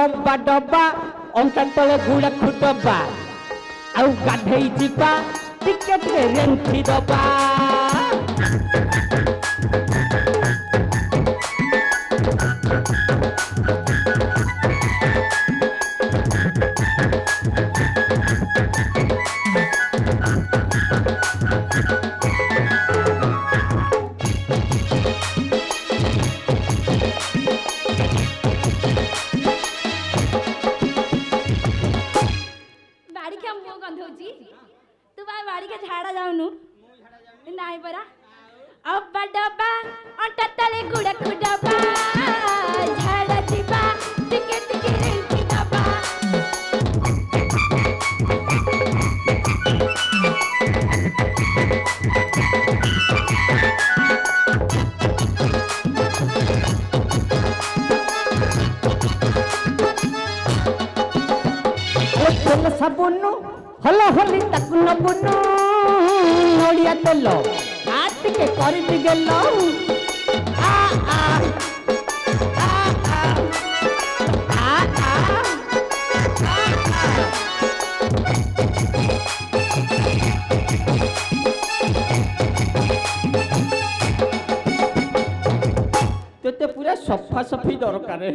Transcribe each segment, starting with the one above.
अब्बा डब्बा अंका तले गुड़ा खुटबा आउ गाधई जिबा टिकेट रे रेंथि दबा झाड़ा जाऊनु नहीं परा अब्बा डब्बा अंटा तले गुड़ा खुडबा झाड़ा जिबा टिकेट के रेंथि दबा ओ तेल साबुनु हलो होली तक नबुनु ओडिया तेल हाथ के कर दी गेलो आ आ आ आ आ तो पूरा सफा सफी दरकार हां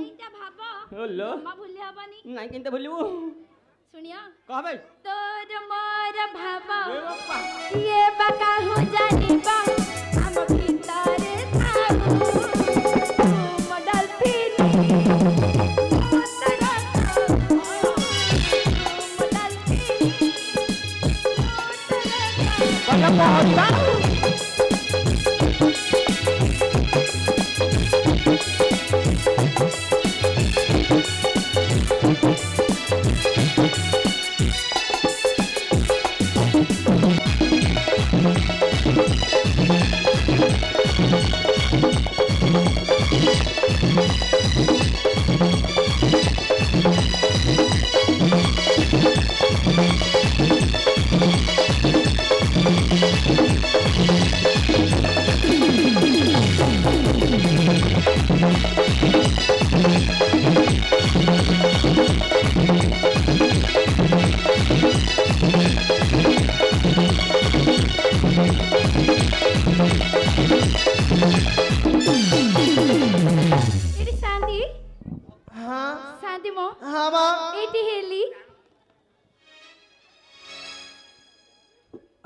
एटा भाबो होलो मा भूली हबनी नहीं किंते भूलिबो सुनिया कह भाई तोर मोर भाबो ये बका हो जानिबा हम भीतर थाबू मॉडल फिनी बड़ा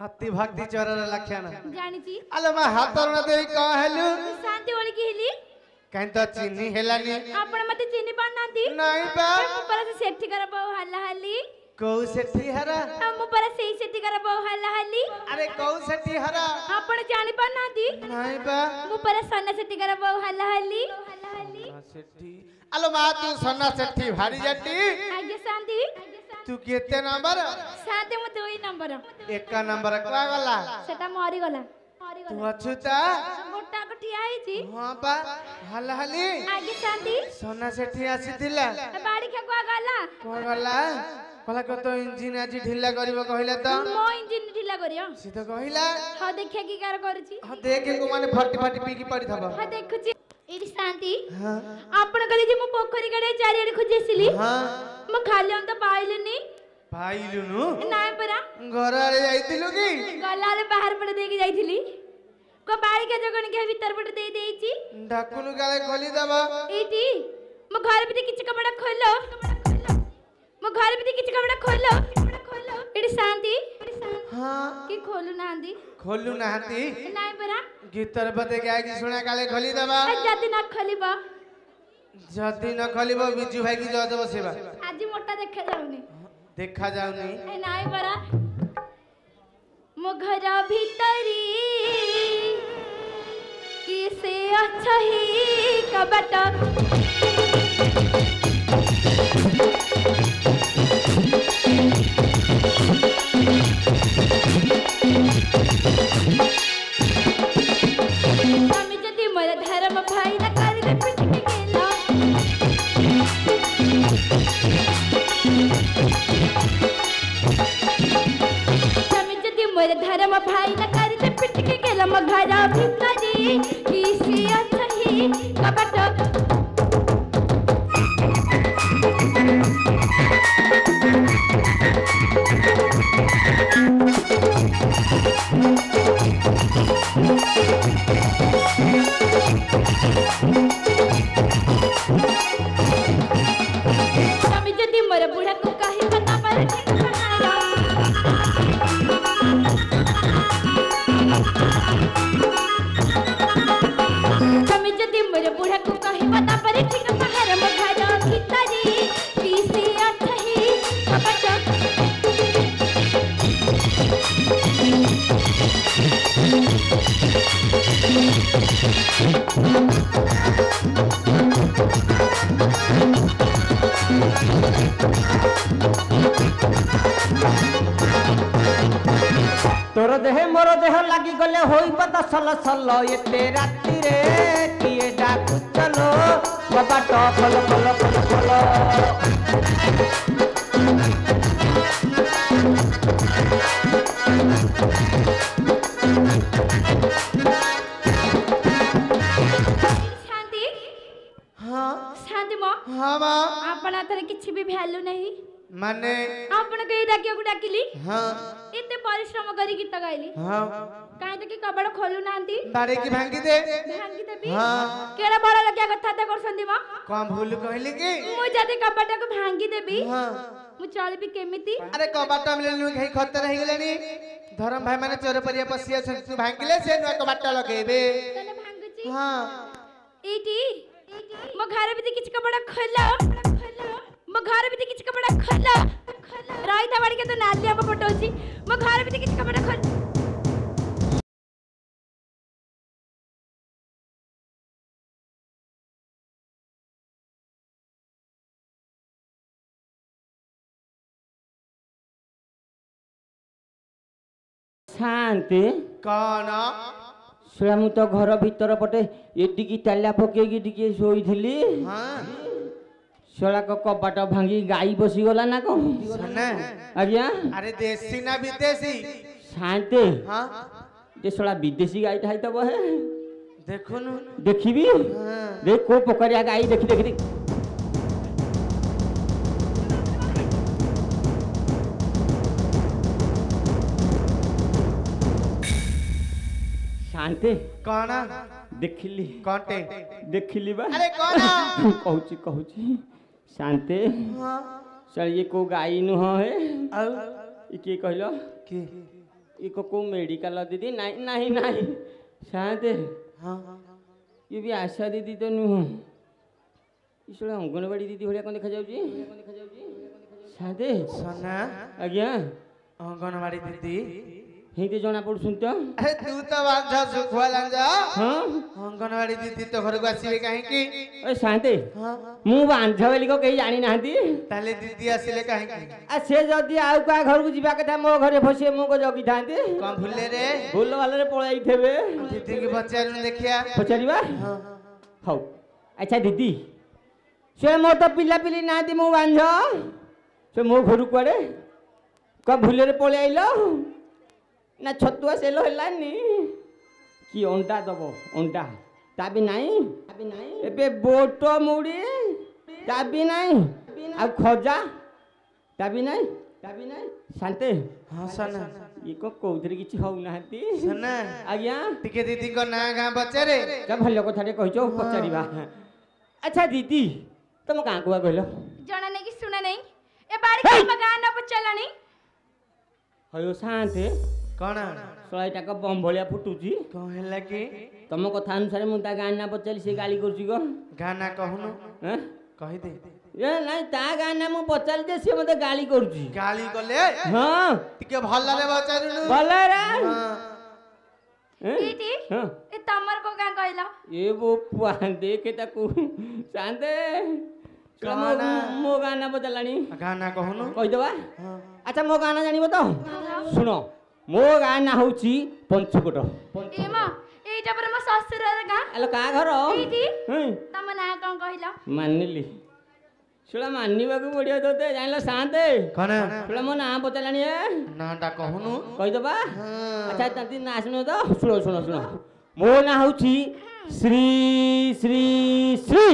अति भक्ति चोरर लक्षण जानी छी अले मा हाथ न देई का हेलु शांति ओली की हेली कहीं तो चिन्नी हेलानी आपण मते चिन्नी पानांती नहीं बा मु पर से सेठी करबो हल्ला हल्ली कौ सेठी हरा मु पर से सेठी करबो हल्ला हल्ली अरे कौ सेठी हरा आपण जानी पानांती नहीं बा मु पर सन्ना सेठी करबो हल्ला हल्ली सेठी अलो मा तू सन्ना सेठी भारी जट्टी आगे शांति तू केते नंबर शांति मु 2 नंबर एक नंबर का गला सेटा मरी गला तू अछुता मोटा कटिया आइ छी हां बा हल्ला हल्ली आगे शांति सन्ना सेठी आसीथिला बाड़ी के को गला कहला को तो इंजन आज ढिला करबो कहिला तो मो इंजन ढिला करियो सी तो कहिला हां देखिया की कार करछि हां देखे को माने फटी फटी पी की पड़ी थबो हां देखुछि एडी शांति हां आपण कहले जे मु पोखरी गडे चारियाडे खोजेसिली हां मु खाली हम तो पाइलनी पाइलुनु नाय परा घर आले जाइतिलु की गलाले बाहर पड़े देके जाइथिली को बाड़ी के जगन के भीतर पड़े दे देइची डाकुनु गाले खोली दबो एटी मु घर भीतर किछ कपड़ा खोलो मु घर भीतर किछ कपड़ा खोलो एडी शांति हां की खोलु नांदी खोलु नाहती नाय परा गीतर बते गाय की सुना गाले खोली दबा जदी ना खोलिबा जदी न खोलिबो बिजू भाई की जज बसेबा आज मोटा देखा जाउनी देखा जाउनी ए नाय परा मो घर भीतरी किसे अच्छा ही कबट तमी जदी मोर धर्म भाई न कर दे पिट के गेला तमी जदी मोर धर्म भाई न कर दे पिट के गेला म घर भीतरी किसे अच्छा ही कबट तोर देह मोर देह लागी गले होइब त सल सल एते राति रे किए डाकु चलो कबाट खोल खोल खोल खोल शांति हाँ शांति मो हाँ माँ आपण हाथरे किछि भी भ्यालु नहीं माने आपण कई डाकियो को डाकिली हाँ एते परिश्रम करी गीत गाइली हाँ काहे त कि कबड़ खोलु नांती बाड़े की भांगी दे भांगी देबी हाँ। केड़ा बड़ लगिया कथा ते करसंदी म कौन भूल कहली की मु जदी कबड़ को भांगी देबी हाँ मु चलबी केमिति अरे कबाट मिले नु घई खतर रही गेलनी धरम भाई माने चोर परिया पसिया तू भांगिले से नु कबाट लगेबे तने भांगुची हाँ एटी मो घर भी किछ कपड़ा खोलो मो घर भी किछ कपड़ा खोलो राइता बाड़ी के तो नालिया को पटोची मो घर भी किछ कपड़ा खोल शांति कौन सुला मु तो घर भीतर पटे एटिकी ताला पकेगी टिके सोईथिली हाँ सोला को कबाट भांगी गाई बसी गला ना को सुने आज्ञा अरे देसी ना विदेशी शांति हाँ जे सोला विदेशी गाई ठाई तब है देखो नु देखिबी हाँ देख को पकड़िया गाई देखी देखी देख। शांति कौन देखिली कौनटे देखिली बा अरे कौन कहूची कहूची शांति हाँ सर ये को गाई नु है आउ ये के कहलो की ये को मेडिकल दीदी नहीं नहीं नहीं शांति हाँ ये भी आशा दीदी तो नुह इसलिए अंगनवाड़ी दीदी भलिया कौन देखा जाउची शांति सुना आज्ञा अंगनवाड़ी दीदी हिंदी जना पड़ सुनत अरे तू तो बांधा सुखवा लांजा हाँ अंगनवाड़ी दीदी तो घर को आसीबे काहे की ओए शांति हाँ मु बांध बोली को कहीं जानी नाहती ताले दीदी आसिले काहे की आ से जदी आउ का घर को जीवा कथा मो घरे फसे मु को जगी थांती कौन भूले रे भूल वाले रे पळाई थेबे दीदी के बच्चा नु देखिया पचारिबा हाँ हौ अच्छा दीदी से मोर तो पिला पिली नाहती मु बांध से मो घर कुआडे क भूले रे पळे आइलो ना छतुआ सेलो हेलानी कि अंडा दबो अंडा ताबी नहीं एबे बोटो मुड़ी ताबी नहीं आ खजा ताबी नहीं शांति हाँ सुना ये को कोउथरे किछि हौ नाहती सुना आज्ञा टिके दीदी को ना गां बच्चे रे का भल्य कथाटे कहिचो पचारिबा अच्छा दीदी तुम का कहलो जणा नहीं कि सुना नहीं ए बाड़ी के मगान न पचलानी हयो शांति कौन सळाईटा को बम भलिया फुटुची कौन हैला की तुम कथा अनुसार मु ता गाना पचाली से गाली करची गो गाना कहनु हैं कहि दे ए नहीं ता गाना मु पचाली जे से मते गाली करची गाली गले हां टिके भल्ला रे बचारुनु भले रे हां एटी हां ए तमर को का कहला ए वो पुआन देखे ताकू शांते गाना मो गाना बदलानी गाना कहनु कहि दबा हां अच्छा मो गाना जानिबो तो सुनो मो गाना होची पंचकोट ए म एटा पर म ससुर रे का एलो का घर एटी हैं तम ना कोन कहला मानिली सुला मानिबा को पड़ियो तोते जानलो शांते कौन सुला मो ना बदलानी ए नाटा कहनु कहि दबा हां अच्छा तंती नाचनो तो सुनो सुनो सुनो मो ना होची श्री श्री श्री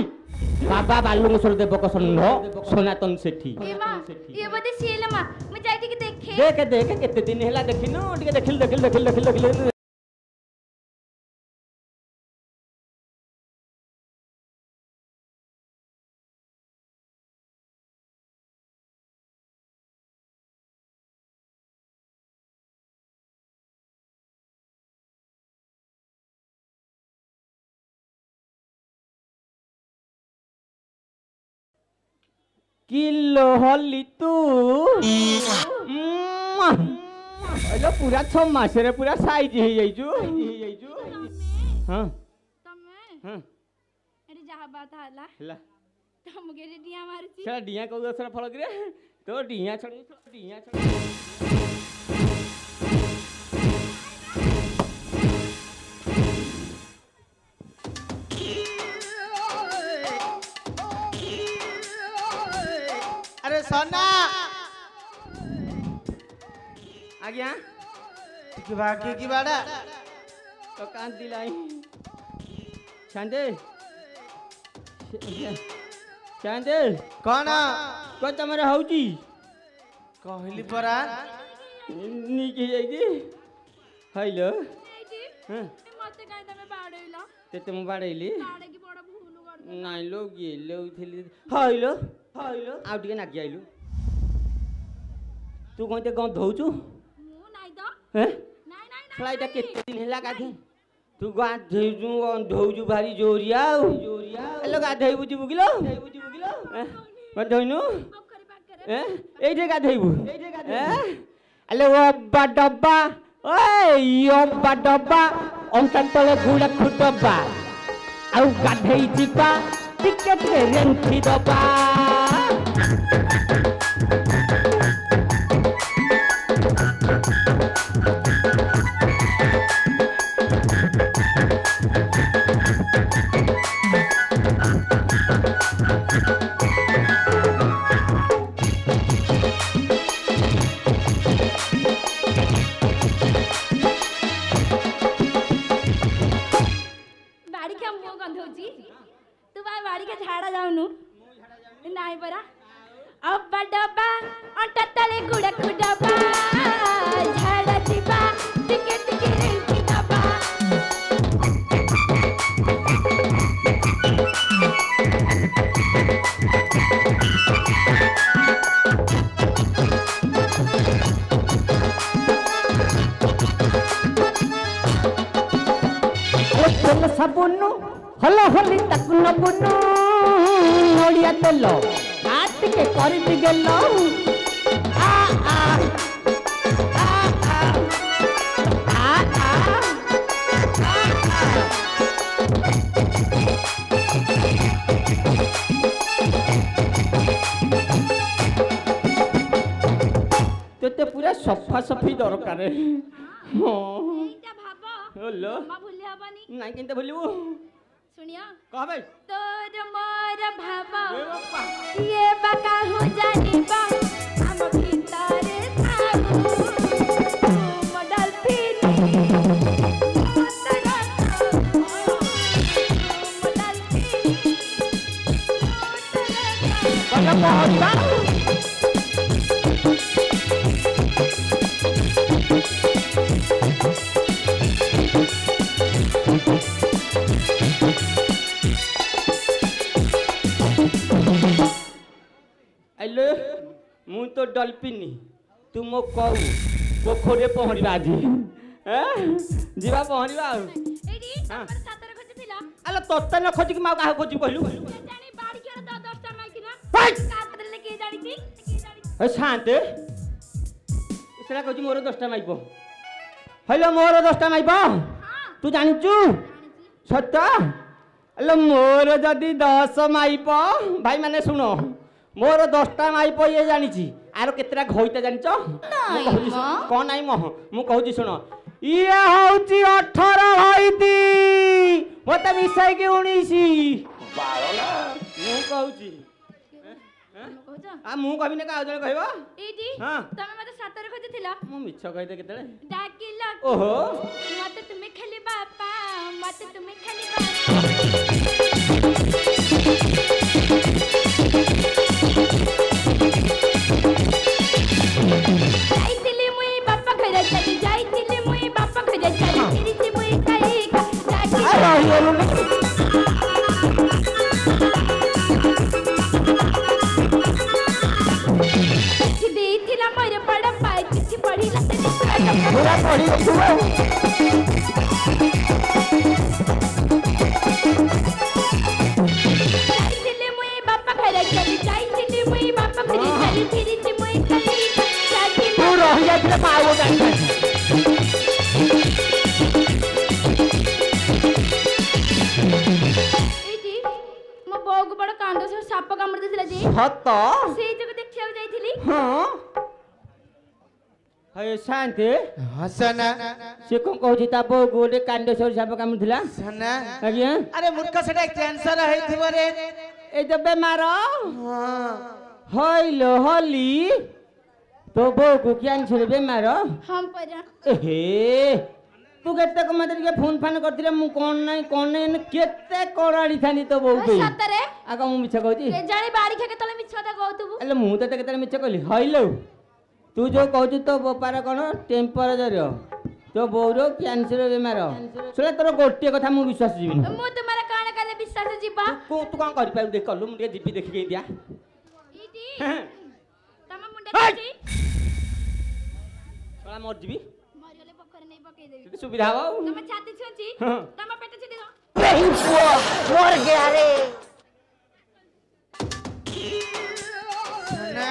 बाबा बालुंगेश्वर देवक संघ सनातन सेठी ए म ये बदे सील म मु जाईती कि देखे देख केते दिन हेला देखिनो टिके देखिल किलो हली तू अलो पूरा 6 मास रे पूरा साइज हे जाइजु हां तमे हां एटी जहा बात हला हला तम के डिया मारची चला डिया को दसरा फल करे तो डिया छड़ी अरे सोना आज्ञा की बाकी की बाड़ा तो कान दिलाई चांदे चांदे कौन को तमरे हौजी कहली परा निकी जाइदी हाइलो ଏଇଠି ମତେ କାଇଁ ତମେ ବାଡେଇଲ ते तुम बाड़ैली ବାଡେଇକି ବଡ ଭୁଲ କରିଦେଲ ନାଇଁ लो गेलौथिली हाइलो हाइलो आउ टिके नागि आइलु तू कोते गं धौचु ମୁଁ ନାଇଁ ତ हैं ନାଇଁ ନାଇଁ ନାଇଁ फ्लाइट केते दिन हेला गाधे तू गाधेजु धौजु भारी जोरिया हेलो गाधेबु जिबु किलो गाधेनु ପୋଖରୀ ପାଖରେ एइठे गाधेबु हेलो अब्बा डब्बा ओए अब्बा डब्बा अंता तले गुड़ा खुटबा आउ गाधेई जिबा टिकेट रे रेंथि दबा ବାଡି କେ ମୁଁ ଗନ୍ଧଉଚି ତୁ ବା ବାଡି କେ ଝାଡା ଯାଉନୁ ନାଇଁ ପରା ଅବା ଡବା ଅଣ୍ଟା ତଳେ ଗୁଡା ଖୁଡବା ଝାଡା ଯିବା ଟିକେ ଟିକେ ରେଞ୍ଚି ଦବା तेल साबुनु हल हली ताकु नबुनु नड़िया तेल हाथ के कर दी गेल आ आ आ आ आ तेते पूरा सफा सफी दरकार हाँ এইটা ভাবো हेलो মা ভুলি হবনি नहीं किंतु भूलू শুনিয়া कह भाई तोर मोर भाव ए बापा ये बका हो जानिबा हम भीतर थाऊ मडल फिर कला पहुंचा हेलो मु तो डल्फिन तू मो कहू पोखरे पहरिबा आज जीवा पहरिबा एडी हाँ। तमर सातरे खोजतिला अल तोते न खोजी मा काहे खोजी कहलु जानी बाड़ी के 10टा माइकिना हट! कातले के जानी की ए शांत इसला कहजी मोर 10टा माइपो हेलो मोर 10टा माइपो हां तू जानिचु सत्य अल मोर जदी 10 माइपो भाई माने सुनो मोर 10टा माइपो ये जानिची आरो केतरा घोइता जानिचो कोन नाइ मह मु कहूची सुनो ये होची 18 होइती मते मिसाई के 19 बाळला मु कहूची कहजा आ मु कहबी ने का जण कहबो एडी हां तमे मते सातरे खोजतिला मु मिछ कहते केतले डाकिला ओहो मते तुम्हें खाली बापा मते तुम्हें खाली बापा जाइतिली मुई बापा घर चली जाइतिली मुई बापा घर चली फिरती मुई खाई जाकी आ रही बोलू चिट्ठी देइथिला मोर बड़ पाए चिट्ठी पढ़िला तनी पूरा पढ़ी देखुबो जाइतिली मुई बापा घर चली जाइतिली मुई बापा घर चली फिरती मुई खाई जाकी तू रही जाथिले पाओ जानि एटी मो बोग बड़ कांडो से साप कामड़ देथिला जे सत सेई जग देखिया जाइथिली हाँ हे शांति हसना से कौन कहूँ ता बो गोटे कांड सर साप काम थिला सना आज्ञा अरे मूर्ख सेटा कैंसर हेथिबो रे ए तो बेमार हां हइलो हली तो बो को कैंसर बेमार हम परा एहे तू केते को मते के फोन फान करथिले मु कोन नै केते कराड़ी थानी तो बो पे सतरे आगा मु मिछ कहूची के जानी बाड़ी के तले मिछता कहतु अले मु तो केते मिछ कहली हइलो तू जो कहू तो बेपार कौन टेम्परेचर तो बोरो कैंसर बेमार सुना तोर गोटे कथा मु विश्वास जीविनी मु तुम्हारा काण काले विश्वास जीवा तू कौन कर पाउ देख कलु मु जीपी देखि दिया इटी तम मुंडा छी तोला मर जीबी मरियले पोखरे नै पके देबी तो सुविधा हो तम छाती छुची हां तम पेट छी दो नहीं पुआ मर गया रे सना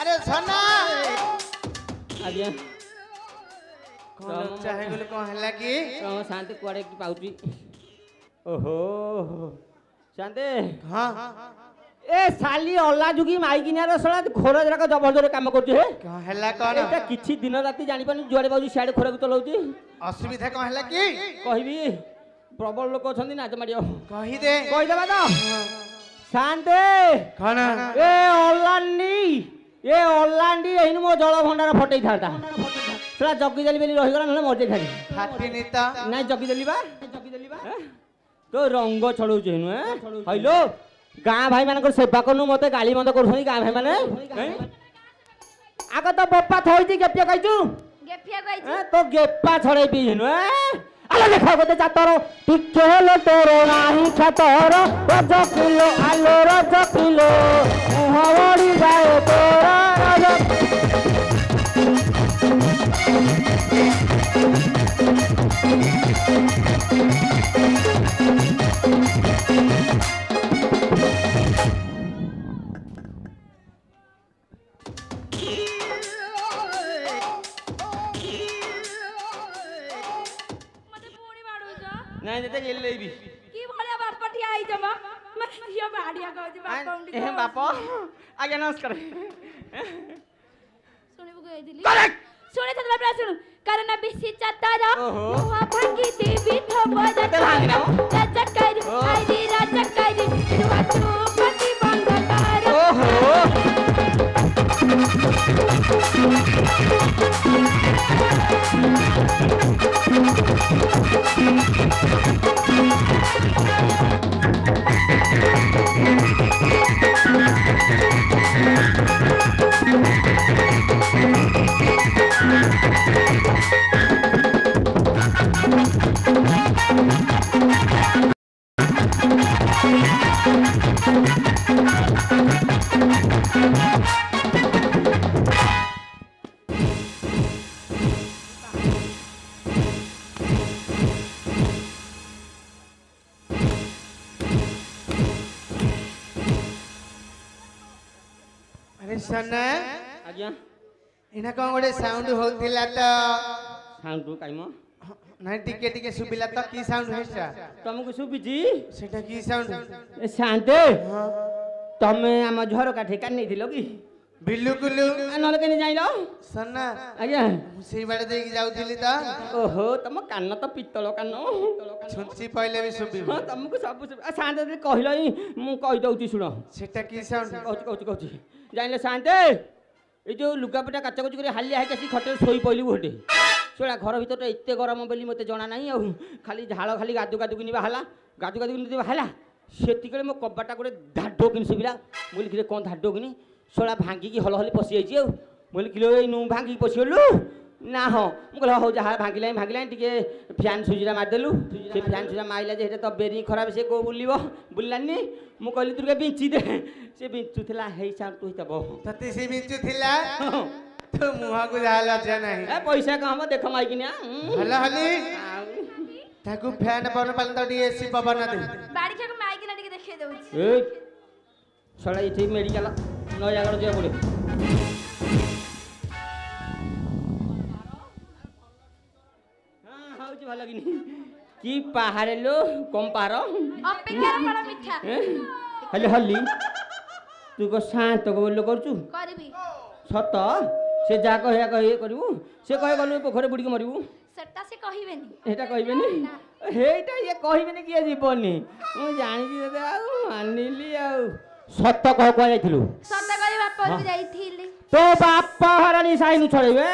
अरे सना आज्ञा कौन चाहे गुल कौन हला की कौन शांति कुआड़े की पाउची ओहो शांति हां ए साली अल्ला जुगी माइकिनिया रे सळा खोर जरा जबरदस्त काम करछ हे कौन हला कौन एटा किछि दिन राती जानि पानी जुआडे बाउजी सियाडे खोरा को चलाउची असुविधा कौन हला की कहबी प्रबल लोक अछंदी नाच मारियो कहि दे कहि देबा तो शांति कौन ए अल्लांडी एहिनु मो जल भंडार फटै थाता सला जगी देली बेली रहि गला नले मर जाई खाली फाटी निता ना जगी देली बा तो रंग छड़ौ जेनु हइलो गाँ भाई मानकर सेवा करनु मते गाली मत करछनी गाँ भाई माने आग तो बप्पा थइती गेपिया कहचू गेफिया कहै तो गेप्पा छड़ै पी हेनु आलो देखा गोते जातर टिके हेलो तोरो नाही छतर रज किलो आलो रज किलो मुहवड़ी जाए तोरा रज नहीं देते जेल लेबी की भले बापटी आई जमा मैं यो बाड़िया कहू बाप उंडी ए बाप आगे नमस्कार सुनिबु कहदिली करेक्ट सुने त बाप सुनु कारण बेसी चतार मुहा भांगी देवी थबदा भांगिना राजा करी आईदी राजा करी दुआ तू पति बंद कर ओहो अरे सना आज्ञा इना कौन गोटे साउंड होतिला तो साउंड काइमो नहीं टिके टिके सुबिला तो की साउंड हेसा तुमको सुबिजी सेटा की साउंड ए शांते तमे हम झर का ठेका नहीं थिलो की बिल्लू कुल्लू नले केनी जाइलो सना आज्ञा सेई बाटे देकी जाउथिली तो ओहो तम कान तो पित्तल कान छुंची पहले भी सुबी हां तुमको सब शांते दे कहलो ही मु कहि दउती सुनो सेटा की साउंड कहूची जाइले शांते ए जो लुगापटा काचा कुची करे हालिया है कसी खटे सोई पइलु हटे सोडा घर भीतर एते गरम बेली मते जणा नाही आ खाली झाळ खाली गादु गादु किनिबा हला गादु गादु किनिबा हला सेतिकले मो कबाटा गोटे धाडो किनि सुबिला बोली किरे कोन धाडो किनि सोडा भांगी की हल हल पसी आइची आ बोली किलो ए नु भांगी पसी गलु ना हो मु कहला हो जहा भांगिलाई टिके फैन सुजिरा मार देलु से फैन सुजिरा माइला जे हेटे तो बेरी खराब से को बुलिबो बुलानी मु कहली तुरके बिंची दे से बिंचुथला हेइ साउंड तू हितबो तते से बिंचु थिला तो मुहा को जाला जे नहीं ए पैसा कहम देख माइकिना हला हली ताकू फैन बन पाल तो एसी पवन दे बाड़ी के माइक ना टिके देखे दउ ए सळा इथे मेडिकल नयागढ़ जे पड़े हां हाउची भलो किनी की पहाड़े लो कम पारो अपेक्षा बड़ा मिठा हल्ली हल्ली तू को शांत को बोल करछु करबी सत से जा कहिया कहि करिवु से कहि गलु पोखरे बुडी के मरिवु सेटा से कहिबेनी एटा कहिबेनी हेटा ये कहिबेनी किए जीवनी मु जानि कि दे आ मानिली आ सत कह को जाइथिलु सत कहि बाप को जाइथिली तो बाप हरानी साइनु छड़ेबे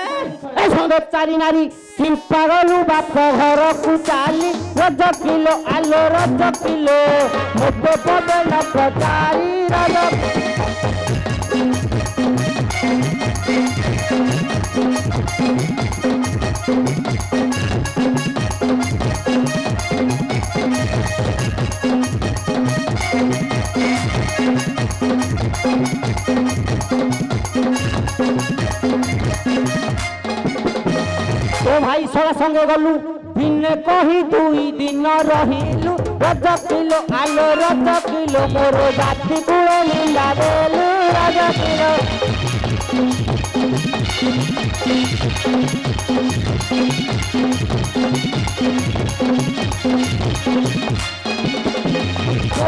ए सुंदर चारी नारी चिंपा गलु बाप घर को चाली रज किलो आलो रज किलो मोटे पदे न प्रचारी रज तो भाई सोला संगे गलु दिन कही दुई दिन रहिलु रज किलो आलो रज किलो मोर जाति कुल निंदा देलु रज किलो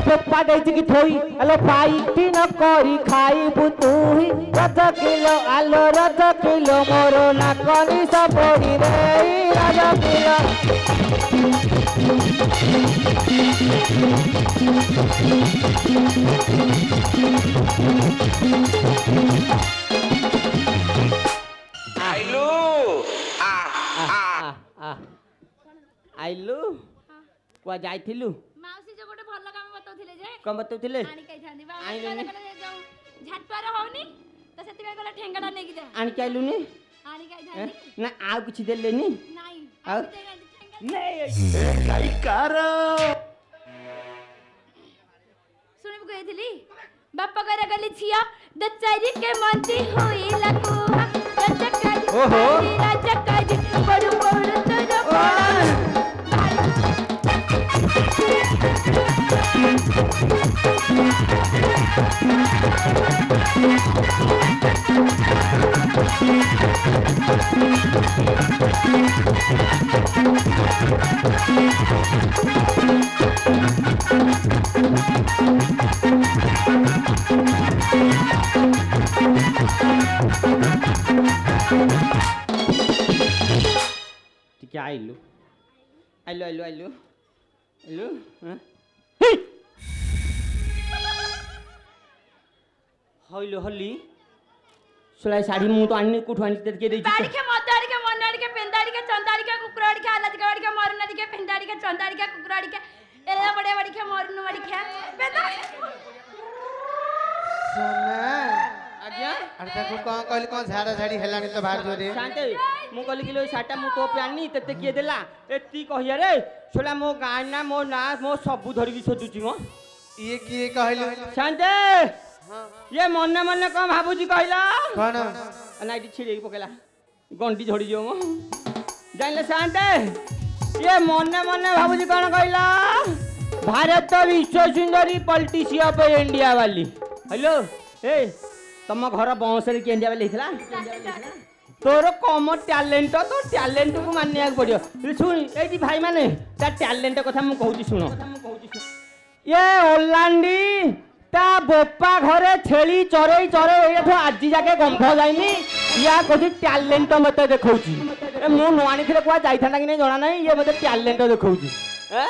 पप्पा देछि कि थोई हेलो पाइटी न करी खाइबु तुही रज किलो आलो रज किलो मोर नाकनी सब पड़ी रे रज किलो आइलु आइलु कुआ जाइथिलु माउसी जो गोटे भल काम बताउथिले जे कम बतौथिले आनी कहि थानी बाबा झाटुआर होउनी तो सेति गला ठेंगाटा नेकी जा आनी के आइलुनी आनी कहि थानी ना आउ किछि देलेनी नाही आउ काई कार सुनिब कहिथिली बाप करे गली छिया दचारी के मंदी होई लगू दचकारी ओहो। राजकारी बड़ू बड़ू तोर ठीक आइलु आइलु आइलु आइलु आइलु हां हइलो हल्ली सुलाई साड़ी मु तो आनी कुठु आनी के देछि बाड़ी के मदाड़ी के मनाड़ी के पेंदाड़ी के चंदाड़ी के कुकराड़ी के आलादी के वाड़ी के मरनाड़ी के पेंदाड़ी के चंदाड़ी के कुकराड़ी के एला बड़े बड़ी के मरनु वाड़ी के पेंदा सोना आज्ञा अरे ताको कौन कहली कौन झाड़ा झाड़ी हेलानी तो बाहर जोरे शांते मु कहली किलो साटा मु तो प्यानी तते किए देला एती कहिया रे सोला मो गाना मो नाच मो सब धरि की सोदुची मो ये किए कहलु शांते ये मन मन कम भाबुजी कहला कौन ना इटी छिड़ी पकेला गंडी झड़ी जो मो जानले शांते ये मन मन भाबुजी कौन कहला भारत विश्व सुंदरी पॉलिटिशियन पे इंडिया वाली हेलो ए तम घर बंशरे के इंडिया वाली हिथला तोर कम टैलेंट तो टैलेंट को मानिया पड़ियो सुन एटी भाई माने ता टैलेंट कथा मु कहूची सुनो ये ओलांडी ता बोपा घरे छेली चरई चरई एठो आजी जाके गंध जाइनी या कोठी टैलेंट मते देखौची ए मु नवानी थिले कुआ जाई थाना कि नै जणा नै ये मते टैलेंट देखौची ए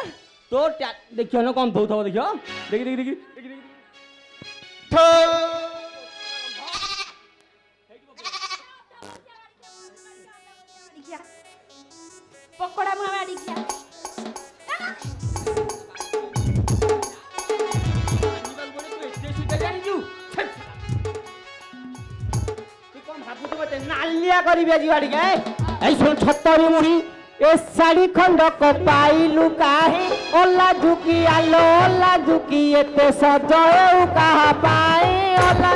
तो देखियो न गंध होथो देखियो देखि देखि देखि देखि ठो पकोड़ा मुहा बाड़ी के नालिया करी बेजी बाड़ी के ऐ सुन छत्तरी मुड़ी ए साड़ी खंड को पाइलु काहे ओला झुकी आलो ओला झुकी एते सजए कहा पाए ओला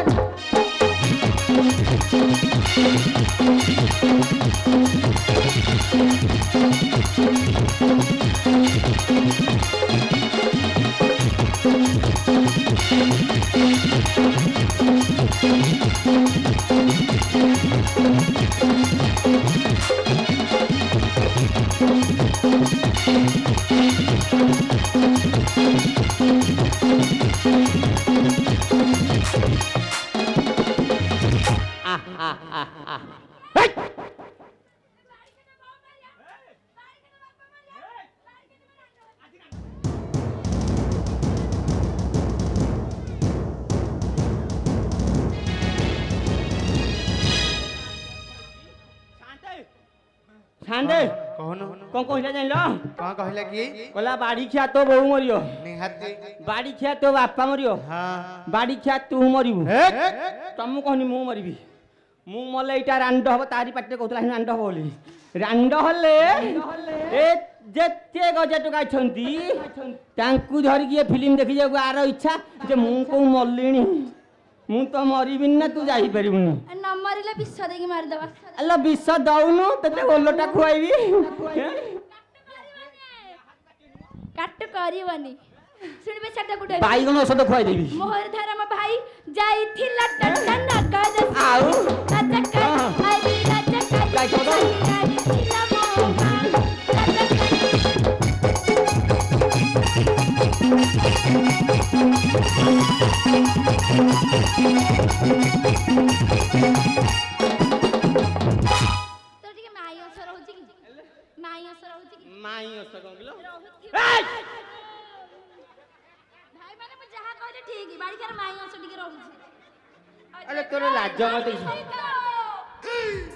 ସାଣ୍ଡେ କହୁନ କଣ କହିଲା ଜାଣିଲ କଣ କହିଲା କି କହିଲା ବାଡ଼ି ଖିଆ ତୋ ବୋଉ ମରିବ ନିହାତି ବାଡ଼ି ଖିଆ ତୋ ବାପା ମରିବ ହଁ ବାଡ଼ି ଖିଆ ତୁ ମରିବୁ ହେ ତମକୁ କହନି ମୁଁ ମରିବି ମୁଁ ମଲେ ଏଇଟା ରାଣ୍ଡ ହବ ତାରି ପାଟିରେ କହୁଥିଲା ରାଣ୍ଡ ହବ ବୋଲି ରାଣ୍ଡ ହେଲେ ଏ ଯେତେ ଗଜା ଟୋକା ଅଛନ୍ତି ତାଙ୍କୁ ଧରିକି ଏ ଫିଲ୍ମ ଦେଖିବାକୁ ଆର ଇଚ୍ଛା ଯେ ମୁଁ କୋଉ ମଲିଣି ମୁଁ ତ ମରିବିନି ନା ତୁ ଯାଇପାରିବୁନି ନ ମରିଲେ ବିଷ ଦେଇକି ମାରିଦବା ଆଲୋ ବିଷ ଦଉନୁ ତତେ ଓଲଟା ଖୁଆଇବି କାଟ କରିବନି ଶୁଣିବେ ସେଟା ଗୁଟେ ବାଇଗଣ ଔଷଧ ଖୁଆଇଦେବି ମୋହର ଧର ମୋ ଭାଇ ଯାଇଥିଲା ଟଟନ କଦ ଆଉ ରାଜା ଆଇ ରାଜା ଯାଇଥିଲା ମୋ तो ठीक माई असर होची की माई असर होची की ମାଇଁ ଓଷ କଣ କିଲୋ भाई माने मु जहा कहले ठीक बाड़ी कर माई असर ठीक रहउची अरे तोर लाज मत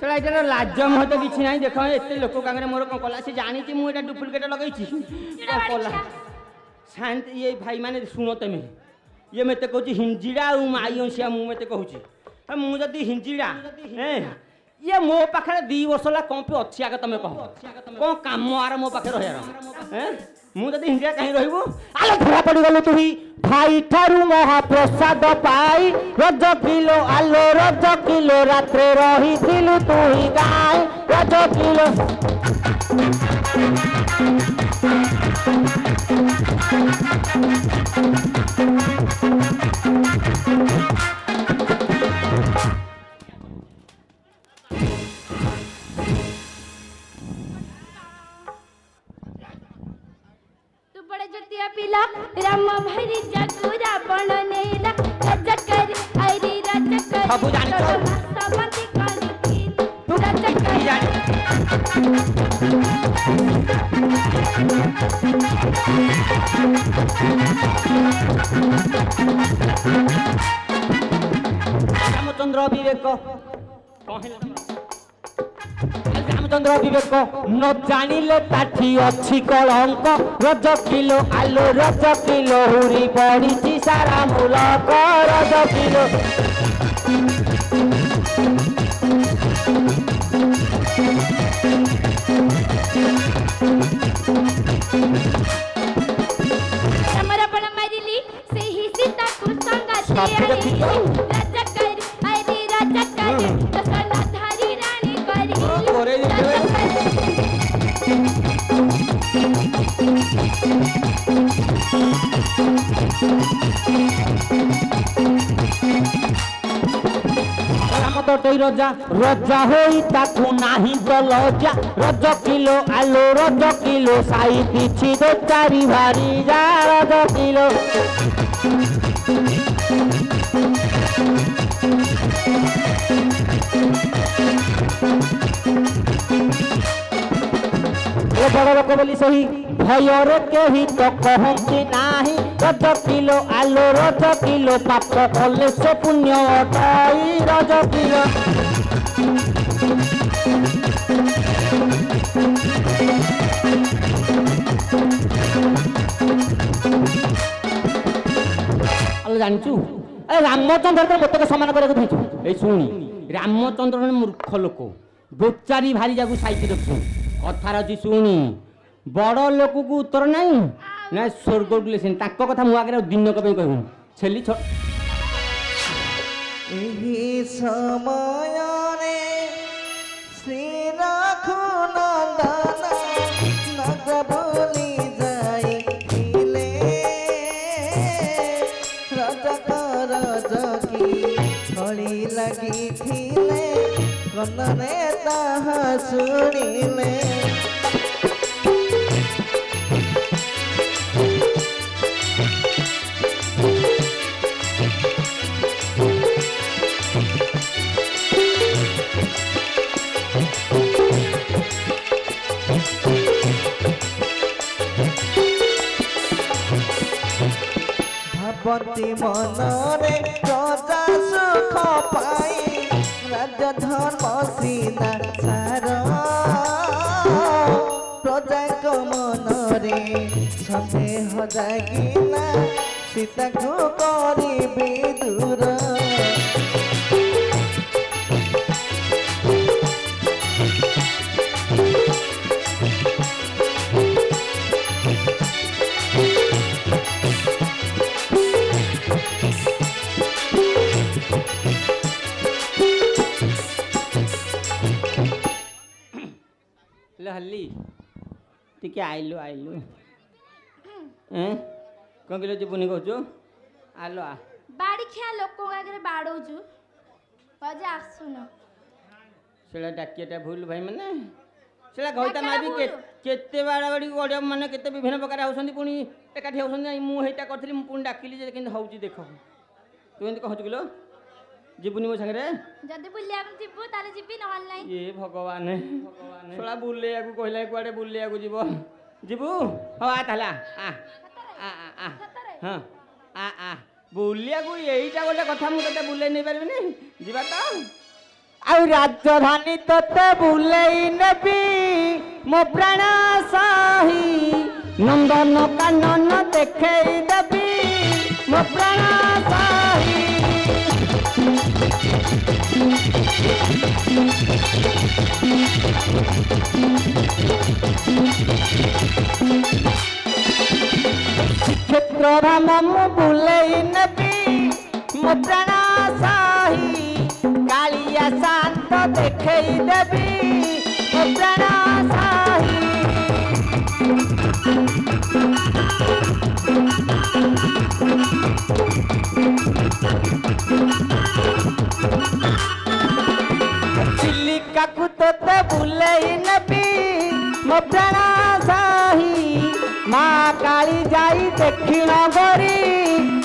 ସେଟା ଏଇଟାର ଲାଜ ମହତ କିଛି ନାହିଁ ଦେଖ ଏତେ ଲୋକ କାଙ୍ଗରେ ମୋର କଣ କଲା ସେ ଜାଣିଛି ମୁଁ ଏଇଟା ଡୁପ୍ଲିକେଟ ଲଗେଇଛି କଣ କଲା ଶାନ୍ତି ଇଏ ଭାଇ ମାନେ ଶୁଣ ତମେ ଇଏ ମତେ କହୁଛି ହିଞ୍ଜିଡ଼ା ଆଉ ମାଇ ଅଂଶିଆ ମୁଁ ମତେ କହୁଛି ମୁଁ ଯଦି ହିଞ୍ଜିଡ଼ା ଇଏ ମୋ ପାଖରେ 2 ବର୍ଷ ହେଲା କଣ ପି ଅଛି ଆଗ ତମେ କହ କଣ କାମ ଆର ମୋ ପାଖରେ ରହିବାର ମୁଁ ଯଦି ହିଞ୍ଜିଡ଼ା କାହିଁ ରହିବୁ ଆଲୋ ଧରା ପଡ଼ିଗଲୁ ତୁ ଭାଇ ଠାରୁ ମହାପ୍ରସାଦ ପାଇ ରଜ କିଲୋ ଆଲୋ ରଜ କିଲୋ ରାତ୍ରେ ରହିଥିଲୁ ତୁ ହିଁ ଗାଈ ରଜ କିଲୋ बड़े जतिया पिला राम भरी जगुरा बण नेला राजा कर आईरी राजा कर सब जानी तो सबंती करी तू राजा कर रामचंद्र विवेक रामचंद्र विवेक न जानिले ताठी अच्छी कलंक रज किलो आलो रज किलो हुरी पड़ी सारा मुलक रज किलो हमरा बण मारिली से ही सीता को संगाती आई राजा कर आईरी राजा कर दसना धारी रानी करी रामतटई रजा रजा होई ताकू नाही दलजा रज किलो आलो रज किलो साई पिछि दो चारी भारी जा रज किलो ए बड़ लोक बोली सही भयर केही तो कहती नाही रज किलो आलो रज किलो पाप कले से पुण्य अटाई रज किलो अरे जानचु ए रामचंद्र तो गोटे समान करके धैछु ए सुनी रामचंद्र ने मूर्ख लोक दोचारी भारी जाकू साइके रखु कथार अछि सुनी बड़ लोक को उत्तर नहीं ना स्वर्ग लेसन ताको कथा मु आगे दिन कबे कहू छेली छ एही समयरे श्री रघुनंदन नग बोली जाइले रजकर जकी हଳି लागिथिले कनरे ताहा शुणिले ଅତି ମନରେ ପ୍ରଜା ସୁଖ ପାଇ ରାଜଧର୍ମ ସିନା ସାର ପ୍ରଜାଙ୍କ ମନରେ ସନ୍ଦେହ ଜାଗିଲା ସୀତାକୁ କରିବି ଦୂର हल्ली टिके आइलु आइलु कौन किलो जीवनी कहु आलो आ बाड़ी खिया लोक आगे बाड़ौचु बजे आसुन सेला डाकियाटा भूल भाई माने सेला गईता मारी केते बाड़ाबाड़ी गड़िया माने केते विभिन्न प्रकार होसंती पुणी एकाठी होसंती मु हेटा करथली मु पुणी डाकिली जे केन होउची देखो तू एंत कहु किलो जीवनी मो संगे जदी बुलिया को जीबू ताले जीबी नहल नाही ए भगवान सोला बुलिया को कहला कुआडे बुलिया को जीवो जीबू हो आ ताला आ आ आ हां आ बुलिया को एईटा गोटे कथा मु तते बुले नै परबिनी जीवा त आउ राजधानी तते बुलेई नेबी मो प्राण साही नंदन कानन देखेई देबी मो प्राण साही क्षेत्र राम मु बुलेई नेबी मो प्राण साही कालिया शांत देखेई देबी मो प्राण साही चिलिका को तोते बुलेई नेबी मो प्राण साही माँ काली जाई दक्षिण गरी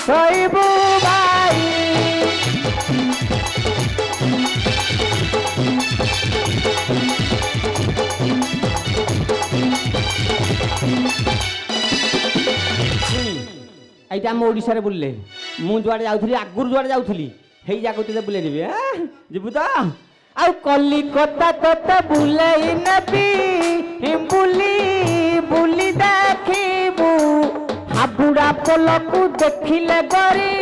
शोइबू भाई এইটা আমি ওড়িশারে বুললে মু যুয়াড়ে যাউথলি আগুর যুয়াড়ে যাউথলি হেই জাগো তুই বুলে নিবি ଯିବୁ ତ ଆଉ କଲିକତା ତତେ ବୁଲେଇ ନେବି ବୁଲି ବୁଲି ଦେଖିବୁ ହାବୁଡ଼ା ପୋଲକୁ ଦେଖିଲେ ଗରି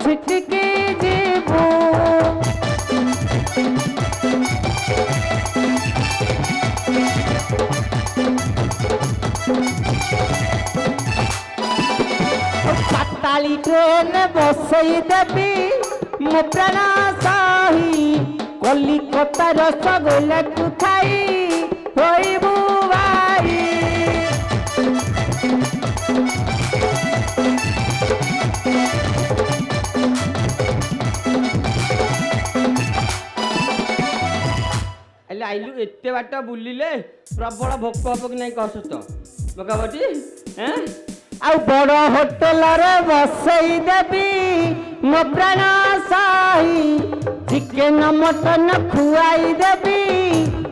ଛିଟିକି ଯିବୁ ପାତାଳି ଟ୍ରେନ ବସେଇ ଦେବି ମୋ ପ୍ରାଣ ସାହି କଲିକତା ରସଗୋଲାକୁ ଖାଇ ହୋଇବୁ ଭାଇ ହେଲେ ଆଇଲୁ ଏତେ ବାଟ ବୁଲିଲେ ପ୍ରବଳ ଭୋକ ହବ କି ନାହିଁ କହ ତ ଭୋକବଟି ଆଉ ବଡ଼ ହୋଟେଲରେ ବସେଇ ଦେବି ମୋ ପ୍ରାଣ ସାହି ଚିକେନ ମଟନ ଖୁଆଇ ଦେବି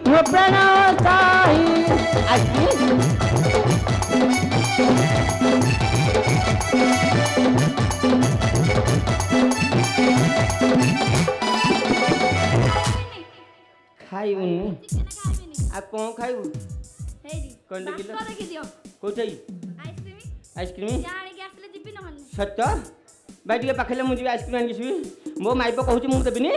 ମୋ ପ୍ରାଣ ସାହି ଖାଇବୁନି ଆଉ କ'ଣ ଖାଇବୁ ହେଇdi କଣ୍ଡେ କିଲୋ ଦେଖି ଦିଅ କୋଉଠି ଆଇସ୍କ୍ରିମ ଆଇସ୍କ୍ରିମ ଜାଣିକି ଆସିଲେ ଯିବି ନହଲେ ସତ ଭାଇ ଟିକେ ପାଖରେ ମୁଁ ଯିବି ଆଇସ୍କ୍ରିମ ଆଣିକି ଆସିବି ମୋ ମାଇପ କହୁଛି ମୁଁ ଦେବିନି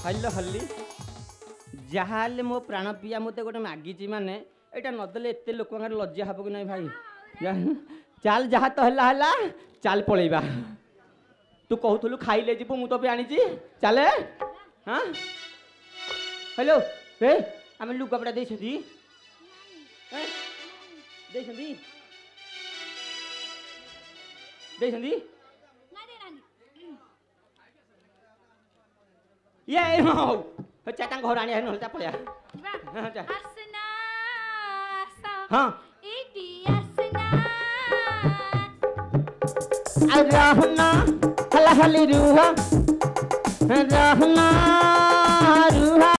हल्लो हल्ली जहाँ मो प्राण पिया मत गोटे मागिची माने एटा नदेले एत लोक लज्जा हब कि नहीं भाई चल जहाँ तो हला चल पलैबा तू कहूलु खाइले जीवु मु तो भी आनी चले हाँ हेलो हे आम लुगापड़ा देछी ये हो चाचा घर आनी है पड़िया हाँ रहना हला हली रूहा रहना रूहा